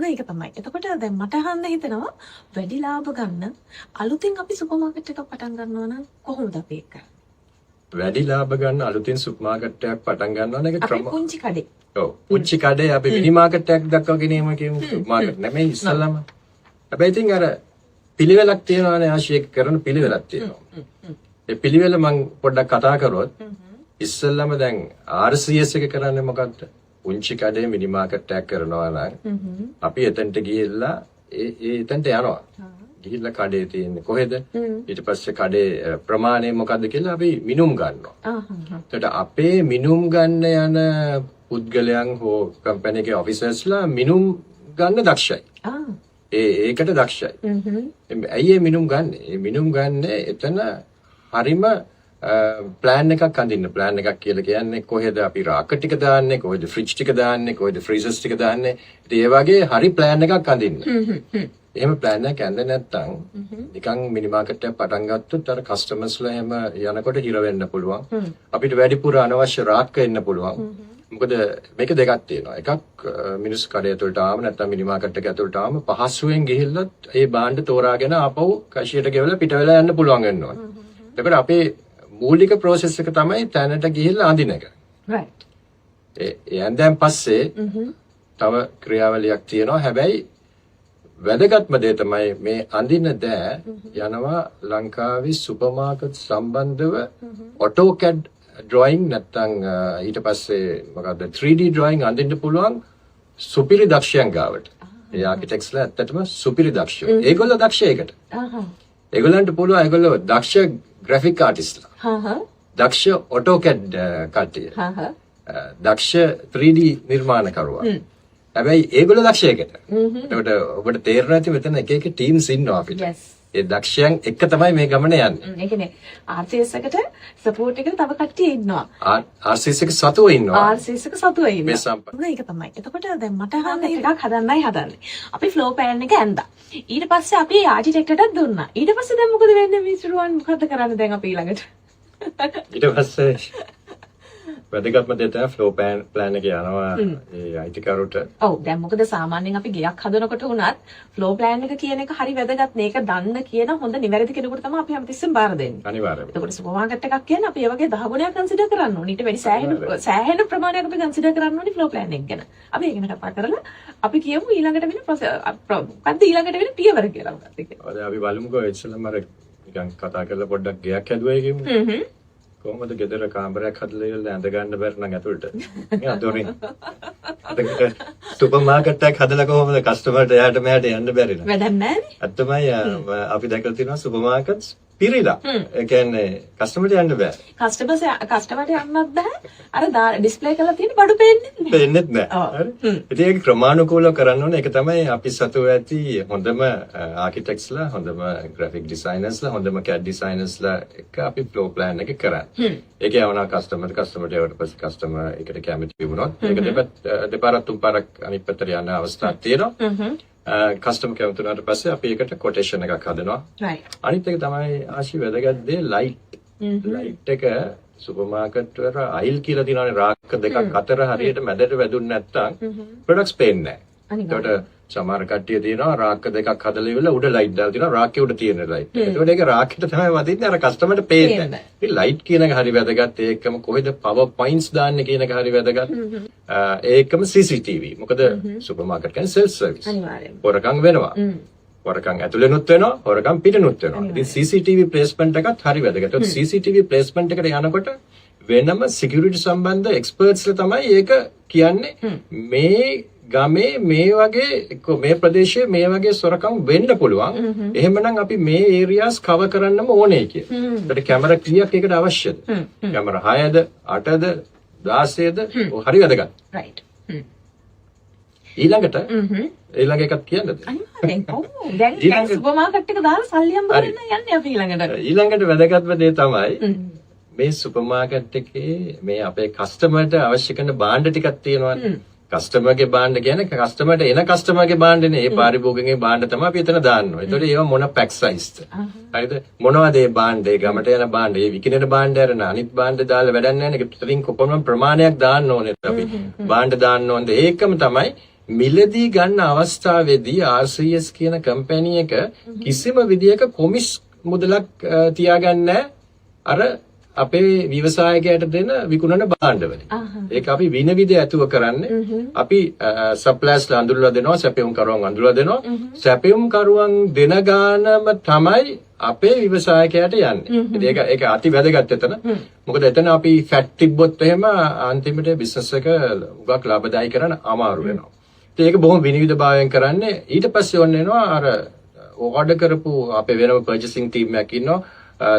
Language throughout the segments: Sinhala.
ඒක තමයි. එතකොට දැන් මට අහන්න හිතෙනවා වැඩි ලාභ ගන්න අලුතින් අපි සුපර් මාකට් එකක් පටන් ගන්නවා නම් කොහොමද අපි ඒක කරන්නේ? වැඩි ලාභ ගන්න අලුතින් සුපර් මාකට් එකක් පටන් ගන්නවා නම් ඒක අපි පුංචි කඩේ. ඔව් පුංචි කඩේ අපි මිනි මාකට් එකක් දක්වා ගෙනීම කියමු. සුපර් මාකට් නෙමෙයි ඉස්සල්ලාම. හැබැයි ඉතින් අර පිළිවෙලක් තියෙනවානේ ආශිර්වාද කරන පිළිවෙලක් තියෙනවා. ඒ පිළිවෙල මම පොඩ්ඩක් කතා කරොත් ඉස්සල්ලාම දැන් RCS එක කරන්නේ මොකද්ද? පුංචි කඩේ මිනි මාකට් එකක් කරනවා නම් අපි එතනට ගිහිල්ලා එතනට යනවා. ගිහිල්ලා කඩේ තියෙන්නේ කොහෙද? ඊට පස්සේ කඩේ ප්‍රමාණය මොකද්ද කියලා අපි මිනුම් ගන්නවා. එතකොට අපේ මිනුම් ගන්න යන පුද්ගලයන් හෝ කම්පැනි එකේ ඔෆිසර්ස්ලා මිනුම් ගන්න දක්ෂයි. ඒකට දක්ෂයි. ඇයි මේ මිනුම් ගන්න? මේ මිනුම් ගන්න එතන හරිම ප්ලෑන් එකක් අඳින්න. ප්ලෑන් එකක් කියලා කියන්නේ කොහෙද අපි රාක ටික දාන්නේ, කොහෙද ෆ්‍රිජ් ටික දාන්නේ, කොහෙද ෆ්‍රීසර්ස් ටික දාන්නේ. ඉතින් ඒ වගේ හරි ප්ලෑන් එකක් අඳින්න. එහෙම ප්ලෑන් එකක් ඇඳ නැත්නම් නිකන් මිනි මාකට් එකක් පටන් ගත්තොත් අර කස්ටමර්ස්ලා එහෙම යනකොට හිර වෙන්න පුළුවන්. අපිට වැඩිපුර අනවශ්‍ය රාක් එන්න පුළුවන්. මොකද මේක දෙකක් තියෙනවා. එකක් මිනිස් කඩේ ඇතුළට ආවම නැත්නම් මිනි මාකට් එක ඇතුළට ආවම පහසුවෙන් ගිහිල්ලා ඒ භාණ්ඩ තෝරාගෙන ආපහු කැෂියට ගෙවලා පිට වෙලා යන්න පුළුවන් වෙනවා. ඒකට අපේ මූලික process එක තමයි තැනට ගිහිල්ලා අඳින එක. right. දැන් පස්සේ තව ක්‍රියාවලියක් තියෙනවා. හැබැයි වැදගත්ම දේ තමයි මේ අඳින දෑ යනවා ලංකාවේ සුපර් මාකට් සම්බන්ධව AutoCAD drawing නැත්නම් ඊට පස්සේ මොකද්ද 3D drawing අඳින්න පුළුවන් සුපිරි දක්ෂයන් ගාවට. ඒ ආකිටෙක්ට්ස්ලා ඇත්තටම සුපිරි දක්ෂයෝ. ඒගොල්ලෝ දක්ෂ ඒකට. ඒගොල්ලන්ට පුළුවන් ඒගොල්ලෝ දක්ෂ ග්‍රැෆික් ආටිස්ට්ලා. දක්ෂ AutoCAD කට්ටිය. දක්ෂ 3D නිර්මාණකරුවා. හැබැයි ඒගොල්ලෝ දක්ෂයකට. ඒකට ඔබට තේරෙනවා ඇති මෙතන එක එක ටීම්ස් ඉන්නවා අපිට. ඒ දක්ෂයන් එක තමයි මේ ගමන යන්නේ. ඒ කියන්නේ RCS එකට සපෝට් එකට තව කට්ටිය ඉන්නවා. RCS එක සතුව ඉන්නවා. RCS එක සතුව ඉන්නවා. මේ සම්පූර්ණ ඒක තමයි. එතකොට දැන් මට අහන්න එකක් හදන්නයි හදන්නේ. අපි ෆ්ලෝ ප්ලෑන් එක ඇඳා. ඊට පස්සේ අපි ආර්කිටෙක්ට්ටට දුන්නා. ඊට පස්සේ දැන් මොකද වෙන්නේ මිස්ටරුවන් මොකද කරන්නේ දැන් අපි ඊළඟට? ඊට පස්සේ වැදගත්ම දේ තමයි ෆ්ලෝ ප්ලෑන් එක යනවා ඒ අයිතිකරුට. ඔව් දැන් මොකද සාමාන්‍යයෙන් අපි ගෙයක් හදනකොට උනත් ෆ්ලෝ ප්ලෑන් එක කියන එක හරි වැදගත්. මේක දන්න කියන හොඳ නිවැරදි කෙනෙකුට තමයි අපි හැමතිස්සෙම බාර දෙන්නේ. අනිවාර්යයෙන්ම. ඒකට සුපර් මාකට් එකක් කියන්නේ අපි ඒ වගේ 10 ගුණයක් කන්සිඩර් කරන්න ඕනේ. ඊට වැඩි සෑහෙන ප්‍රමාණයක් අපි කන්සිඩර් කරන්න ඕනේ ෆ්ලෝ ප්ලෑන් එක ගැන. අපි ඒක ගැන කතා කරලා අපි කියමු ඊළඟට වෙන මොකක්ද ඊළඟට වෙන පියවර කියලා මොකක්ද කියලා. ඔය අපි බලමුකෝ ඉස්සෙල්ලාම අර නිකන් කතා කරලා පොඩ්ඩක් ගෙයක් හැදුවා කියමු. කොහොමද ගෙදර කාමරයක් හදලා ඉවරලා ඇඳ ගන්න බැරි නම් ඇතුළට. මේ අදෝරින්. සුපර් මාකට් එකක් හදලා කොහොමද කස්ටමර්ට එහාට මෙහාට යන්න බැරි නම්. වැඩක් නැහැ. ඇත්තමයි අපි දැකලා තියෙනවා සුපර් මාකට්ස් පිරීලා. ඒ කියන්නේ කස්ටමර්ට යන්න බෑ. කස්ටමර්ට යන්නත් බෑ. අර ඩිස්ප්ලේ කරලා තියෙන බඩු පේන්නේ නැහැ. පේන්නේත් නෑ. හරි. ඉතින් ඒක ක්‍රමානුකූලව කරන්න ඕනේ. ඒක තමයි අපි සතුව ඇති හොඳම ආකිටෙක්ට්ස්ලා, හොඳම ග්‍රැෆික් ඩිසයිනර්ස්ලා, හොඳම CAD ඩිසයිනර්ස්ලා එක අපි ෆ්ලෝ ප්ලෑන් එක කරන්නේ. ඒක යවනවා කස්ටමර්ට ඒවට පස්සේ කස්ටමර් එකට කැමති වුණොත් ඒක දෙපාරක් තුන් පාරක් අනිත් පැත්තට යන අවස්ථාවක් තියෙනවා. කස්ටමර් කැමති වුණාට පස්සේ අපි ඒකට කොටේෂන් එකක් හදනවා. අනිත් එක තමයි ආශි වැදගත් දේ ලයිට්. ලයිට් එක සුපර් මාකට් වල අයිල් කියලා තියෙනවානේ රාක්ක දෙකක් අතර හරියට මැදට වැදුන්නේ නැත්නම් ප්‍රොඩක්ට්ස් පේන්නේ නැහැ. ඒකට සමහර කට්ටිය තියෙනවා රාක්ක දෙකක් හදලා ඉවරලා උඩ ලයිට් දාලා තියෙනවා රාක්කේ උඩ තියෙන ලයිට්. ඒකට ඒක රාක්කෙට තමයි වදින්නේ අර කස්ටමර්ට පේන්නේ නැහැ. ඉතින් ලයිට් කියන එක හරි වැදගත්. ඒකම කොහෙද පවර් පොයින්ට්ස් දාන්නේ කියන එක හරි වැදගත්. ඒකම CCTV. මොකද සුපර් මාකට් කියන්නේ සෙල්ෆ් සර්විස්. අනිවාර්යයෙන්ම. හොරකම් වෙනවා. හොරකම් ඇතුළෙනුත් වෙනවා, හොරකම් පිටිනුත් වෙනවා. ඉතින් CCTV ප්ලේස්මන්ට් එකත් හරි වැදගත්. ඒත් CCTV ප්ලේස්මන්ට් එකට යනකොට වෙනම සිකියුරිටි සම්බන්ධ එක්ස්පර්ට්ස්ලා තමයි ඒක කියන්නේ මේ ගමේ මේ වගේ මේ ප්‍රදේශයේ මේ වගේ සොරකම් වෙන්න පුළුවන්. එහෙමනම් අපි මේ ඒරියාස් කවර් කරන්නම ඕනේ කිය. ඒකට කැමරා කීයක් ඒකට අවශ්‍යද? කැමරා 6ද, 8ද, 16ද හරි වැදගත්. right. ඊළඟ එකක් කියන්නද? අනිවාර්යෙන්. ඔව්. දැන් සුපර් මාකට් එක දාලා සල්ලි හම්බ කරන්න යන්නේ අපි ඊළඟට. ඊළඟට වැදගත්ම දේ තමයි මේ සුපර් මාකට් එකේ මේ අපේ කස්ටමර්ට අවශ්‍ය කරන භාණ්ඩ ටිකක් තියෙනවා. කස්ටමර්ගේ භාණ්ඩ කියන්නේ කස්ටමර්ට එන කස්ටමර්ගේ භාණ්ඩනේ. ඒ පාරිභෝගිකගේ භාණ්ඩ තමයි අපි එතන දාන්න ඕනේ. ඒතකොට ඒවා මොන පැක් සයිස්ද? හරිද? මොනවද මේ භාණ්ඩ? ඒ ගමට යන භාණ්ඩ, ඒ විකිනෙන භාණ්ඩ අරන අනිත් භාණ්ඩ දාලා වැඩක් නැහැ නේ. ඒකට කොපමණ ප්‍රමාණයක් දාන්න ඕනේ අපි. භාණ්ඩ දාන්න ඕනේ. ඒකම තමයි මිලදී ගන්න අවස්ථාවේදී RCS කියන කම්පැනි එක කිසිම විදියක කොමිස් මුදලක් තියාගන්නේ අර අපේ ව්‍යවසායකයට දෙන විකුණන භාණ්ඩවලින්. ඒක අපි විනිවිද ඇතුව කරන්නේ. අපි සප්ලයර්ස්ලා අඳුරලා දෙනවා, සැපයුම් කරුවන් අඳුරලා දෙනවා. සැපයුම් කරුවන් දෙන ගානම තමයි අපේ ව්‍යවසායකයට යන්නේ. ඒක අති වැදගත් එතන. මොකද එතන අපි ෆැට් තිබ්බොත් එහෙම අන්තිමට බිස්නස් එක උගක් ලාභදායී කරන්න අමාරු වෙනවා. ඒක බොහොම විනිවිදභාවයෙන් කරන්නේ. ඊට පස්සේ ඔන්න එනවා අර ඕඩර් කරපු අපේ වෙනම පර්චේසිං ටීම් එකක් ඉන්නවා.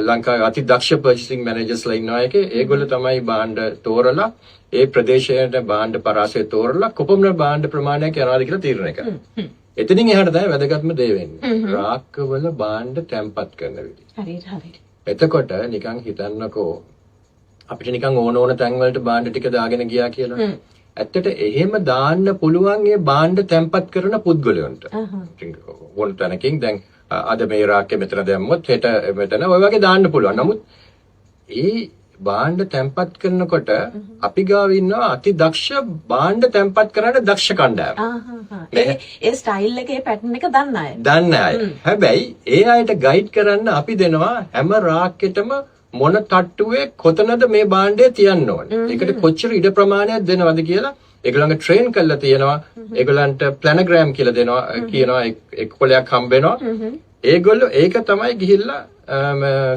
ලංකාවේ අති දක්ෂ පර්චේසිං මැනේජර්ස්ලා ඉන්නවා එකේ. ඒගොල්ලෝ තමයි භාණ්ඩ තෝරලා ඒ ප්‍රදේශයට භාණ්ඩ පරාසය තෝරලා කොපමණ භාණ්ඩ ප්‍රමාණයක් යනවාද කියලා තීරණය කරනවා. එතනින් එහාට තමයි වැදගත්ම දේ වෙන්නේ. රාක්කවල භාණ්ඩ තැම්පත් කරන විදිහ. හරියට. එතකොට නිකන් හිතන්නකෝ අපිට නිකන් ඕන තැන් වලට භාණ්ඩ ටික දාගෙන ගියා කියලා. ඇත්තට එහෙම දාන්න පුළුවන් ඒ භාණ්ඩ තැම්පත් කරන පුද්ගලයන්ට. ඕන තැනකින් දැන් අද මේ රාක්කෙ මෙතන දැම්මොත් හෙට මෙතන ඔය වගේ දාන්න පුළුවන්. නමුත් ඒ භාණ්ඩ තැම්පත් කරනකොට අපි ගාව ඉන්නවා අති දක්ෂ භාණ්ඩ තැම්පත් කරන්න දක්ෂ කණ්ඩායම. ඒ ස්ටයිල් එකේ පැටර්න් එක දන්න අය. දන්න අය. හැබැයි ඒ අයට ගයිඩ් කරන්න අපි දෙනවා හැම රාක්කෙටම මොන තට්ටුවේ කොතනද මේ භාණ්ඩය තියන්න ඕනේ. ඒකට කොච්චර ඉඩ ප්‍රමාණයක් දෙනවද කියලා ඒගොල්ලන්ගේ ට්‍රේන් කරලා තියෙනවා. ඒගොල්ලන්ට ප්ලැනෝග්‍රෑම් කියලා දෙනවා කියනවා එක් කොලයක් හම්බ වෙනවා. ඒගොල්ලෝ ඒක තමයි ගිහිල්ලා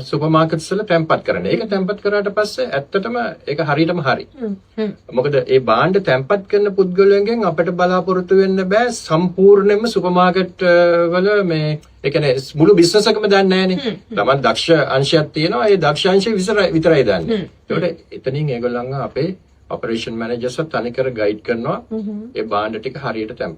සුපර් මාකට්ස් වල තැම්පත් කරන්නේ. ඒක තැම්පත් කරාට පස්සේ ඇත්තටම ඒක හරියටම හරි. මොකද ඒ භාණ්ඩ තැම්පත් කරන පුද්ගලයන්ගෙන් අපිට බලාපොරොත්තු වෙන්න බෑ සම්පූර්ණයෙන්ම සුපර් මාකට් වල මේ ඒ කියන්නේ මුළු බිස්නස් එකම දන්නේ නැහනේ. තමන් දක්ෂ අංශයක් තියෙනවා. ඒ දක්ෂ අංශය විතරයි දන්නේ. ඒකට එතනින් ඒගොල්ලන්ව අපේ ඔපරේෂන් මැනේජර්ස්ලා තනිකර ගයිඩ් කරනවා. ඒ භාණ්ඩ ටික හරියට තැම්පත්